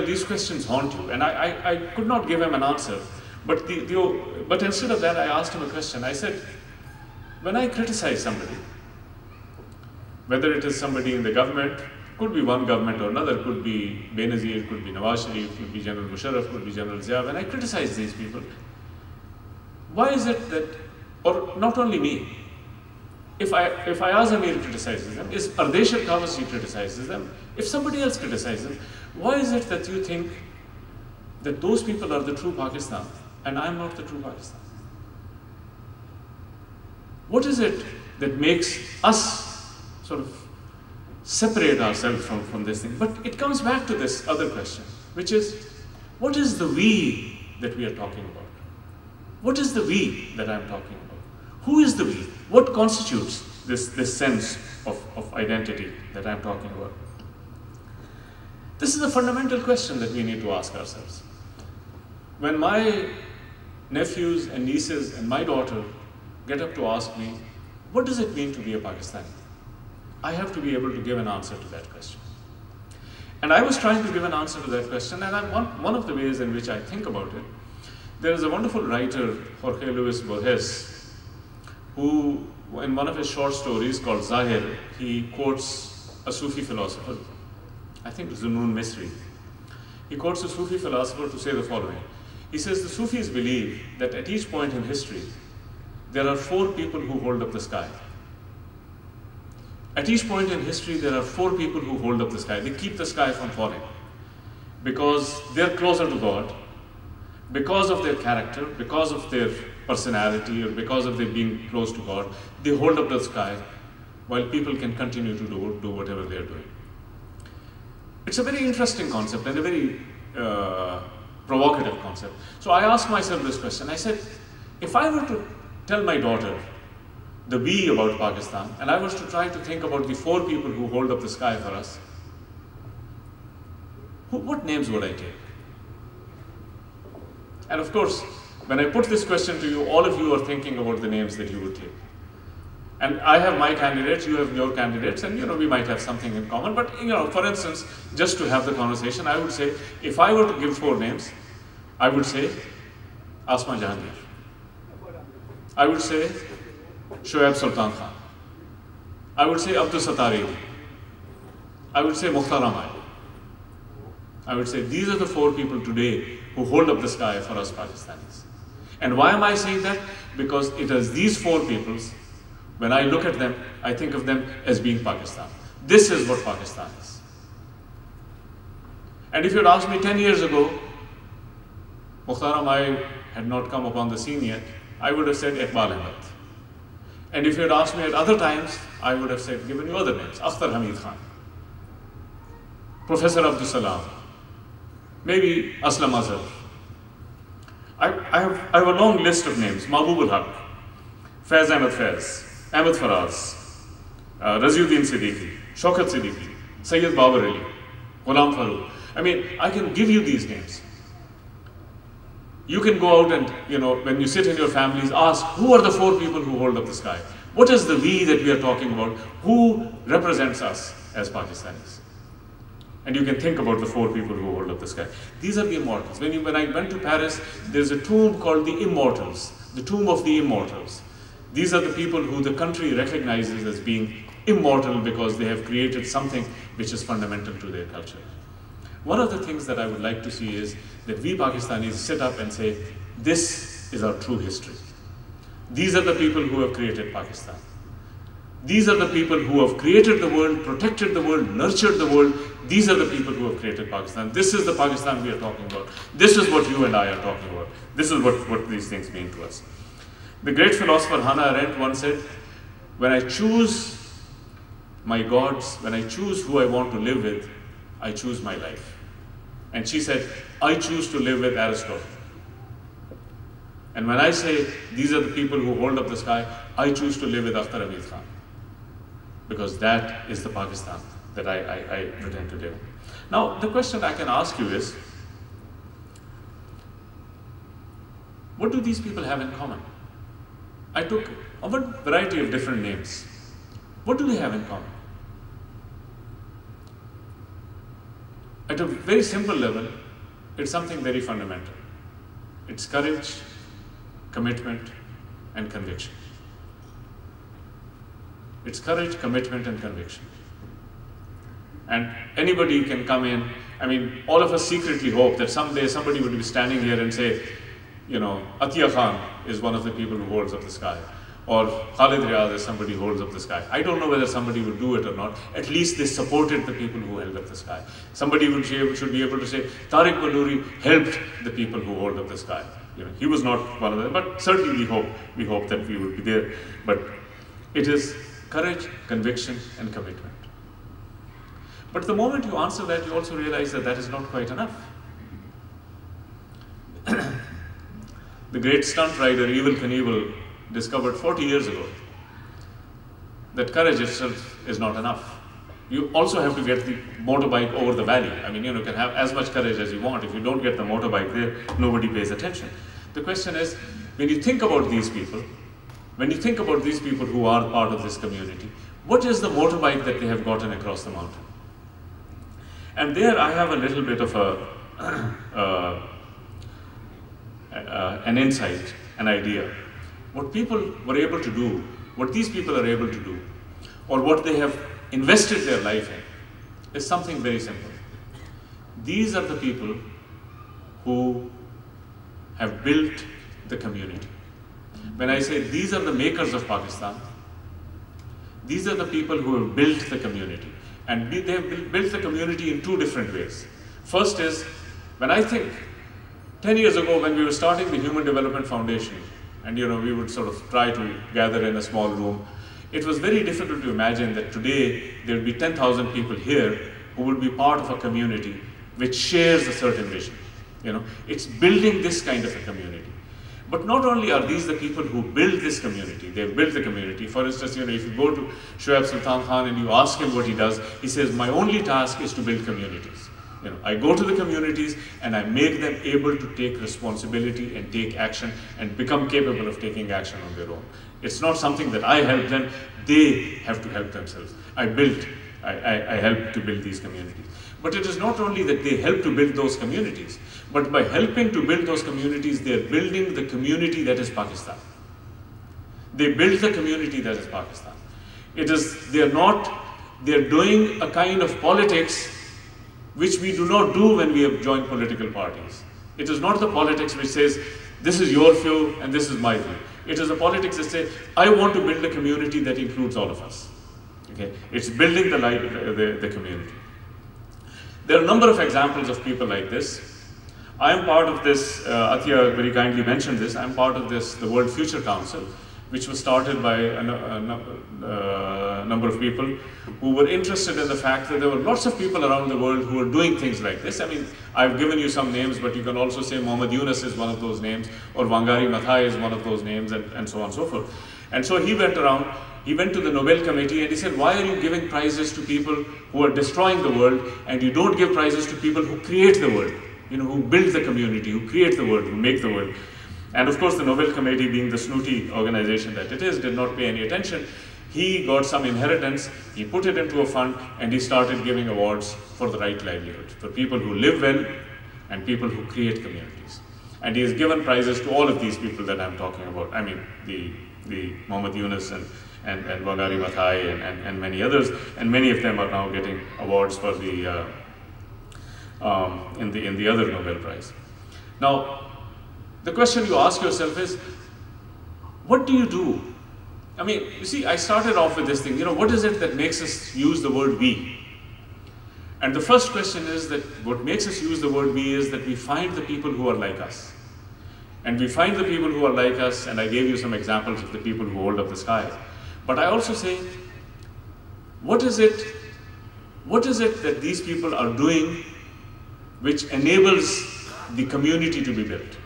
these questions haunt you, and I could not give him an answer, but, but instead of that I asked him a question. I said, when I criticize somebody, whether it is somebody in the government, could be one government or another, could be Benazir, could be Nawaz Sharif, could be General Musharraf, could be General Zia, when I criticize these people, why is it that, or not only me, if Ayaz Amir criticizes them, if Ardeshir Kawasi criticizes them, if somebody else criticizes them, why is it that you think that those people are the true Pakistan and I'm not the true Pakistan? What is it that makes us sort of separate ourselves from this thing? But it comes back to this other question, which is, what is the we that we are talking about? What is the we that I'm talking about? Who is the we? What constitutes this sense of identity that I'm talking about? This is a fundamental question that we need to ask ourselves. When my nephews and nieces and my daughter get up to ask me, what does it mean to be a Pakistani? I have to be able to give an answer to that question. And I was trying to give an answer to that question, and one of the ways in which I think about it, there is a wonderful writer, Jorge Luis Borges, who, in one of his short stories called Zahir, he quotes a Sufi philosopher, I think Zunoon Misri. He quotes a Sufi philosopher to say the following. He says, the Sufis believe that at each point in history, there are 4 people who hold up the sky. At each point in history, there are 4 people who hold up the sky. They keep the sky from falling because they're closer to God, because of their character, because of their personality, or because of their being close to God. They hold up the sky while people can continue to do whatever they're doing. It's a very interesting concept and a very provocative concept. So I asked myself this question. I said, if I were to tell my daughter the we about Pakistan, and I was to try to think about the 4 people who hold up the sky for us, what names would I take? And of course, when I put this question to you, all of you are thinking about the names that you would take. And I have my candidates, you have your candidates, and we might have something in common. But for instance, just to have the conversation, I would say, if I were to give 4 names, I would say Asma Jahangir. I would say Shoaib Sultan Khan. I would say Abdul Sattar. I would say Mukhtar Ahmad. I would say these are the 4 people today who hold up the sky for us Pakistanis. And why am I saying that? Because it is these 4 peoples, when I look at them, I think of them as being Pakistan. This is what Pakistan is. And if you had asked me 10 years ago, Mukhtar Ahmad had not come upon the scene yet, I would have said Iqbal Ahmed. And if you had asked me at other times, I would have said, given you other names, Akhtar Hamid Khan, Professor Abdul Salam, maybe Aslam Azhar. I have a long list of names: Mahbub ul Haq, Faiz Ahmed Faiz, Ahmed Faraz, Raziuddin Siddiqui, Shaukat Siddiqui, Sayyid Babar Ali, Ghulam Farooq. I mean, I can give you these names. You can go out and, when you sit in your families, ask, who are the 4 people who hold up the sky? What is the we that we are talking about? Who represents us as Pakistanis? And you can think about the 4 people who hold up the sky. These are the immortals. When I went to Paris, there's a tomb called the Immortals, the tomb of the immortals. These are the people who the country recognizes as being immortal because they have created something which is fundamental to their culture. One of the things that I would like to see is that we Pakistanis sit up and say, this is our true history. These are the people who have created Pakistan. These are the people who have created the world, protected the world, nurtured the world. These are the people who have created Pakistan. This is the Pakistan we are talking about. This is what you and I are talking about. This is what these things mean to us. The great philosopher Hannah Arendt once said, when I choose my gods, when I choose who I want to live with, I choose my life. And she said, I choose to live with Aristotle. And when I say, these are the people who hold up the sky, I choose to live with Akhtar Hamid Khan. Because that is the Pakistan that I pretend to live in. Now, the question I can ask you is, what do these people have in common? I took a variety of different names. What do they have in common? At a very simple level, it's something very fundamental. It's courage, commitment, and conviction. It's courage, commitment, and conviction. And anybody can come in. I mean, all of us secretly hope that someday somebody would be standing here and say, you know, Atiya Khan is one of the people who holds up the sky, or Khalid Riaz is somebody who holds up the sky. I don't know whether somebody would do it or not. At least they supported the people who held up the sky. Somebody should be able to say, Tariq Banuri helped the people who hold up the sky. You know, he was not one of them, but certainly we hope that we would be there. But it is courage, conviction, and commitment. But the moment you answer that, you also realize that that is not quite enough. The great stunt rider, Evel Knievel, discovered 40 years ago that courage itself is not enough. You also have to get the motorbike over the valley. I mean, you can have as much courage as you want. If you don't get the motorbike there, nobody pays attention. The question is, when you think about these people, who are part of this community, what is the motorbike that they have gotten across the mountain? And there I have a little bit of an insight, an idea. What people were able to do, what these people are able to do, or what they have invested their life in, is something very simple. These are the people who have built the community. When I say these are the makers of Pakistan, these are the people who have built the community. And they have built the community in two different ways. First is, when I think 10 years ago when we were starting the Human Development Foundation, and we would sort of try to gather in a small room, it was very difficult to imagine that today there would be 10,000 people here who would be part of a community which shares a certain vision. It's building this kind of a community. But not only are these the people who build this community, they've built the community. For instance, if you go to Shoaib Sultan Khan and you ask him what he does, he says, my only task is to build communities. I go to the communities and I make them able to take responsibility and take action and become capable of taking action on their own. It's not something that I help them, they have to help themselves. I help to build these communities. But it is not only that they help to build those communities, but by helping to build those communities, they are building the community that is Pakistan. They build the community that is Pakistan. They're doing a kind of politics which we do not do when we have joined political parties. It is not the politics which says, this is your view and this is my view. It is a politics that says, I want to build a community that includes all of us. Okay? It's building the community. There are a number of examples of people like this. I am part of this, Atiya very kindly mentioned this, I am part of this, the World Future Council, which was started by a number of people who were interested in the fact that there were lots of people around the world who were doing things like this. I mean, I've given you some names, but you can also say Muhammad Yunus is one of those names, or Wangari Maathai is one of those names, and so on and so forth. And so he went around, he went to the Nobel Committee and he said, why are you giving prizes to people who are destroying the world, and you don't give prizes to people who create the world, who build the community, who create the world, who make the world. And of course the Nobel Committee, being the snooty organization that it is, did not pay any attention. He got some inheritance, he put it into a fund, and he started giving awards for the right livelihood, for people who live well and people who create communities. And he has given prizes to all of these people that I'm talking about. I mean, the Muhammad Yunus and Wangari Maathai and many others, and many of them are now getting awards for the in the other Nobel Prize. Now, the question you ask yourself is, what do you do? I mean, you see, I started off with this thing, what is it that makes us use the word we? And the first question is that what makes us use the word we is that we find the people who are like us. And we find the people who are like us, and I gave you some examples of the people who hold up the sky. But I also say, what is it that these people are doing which enables the community to be built?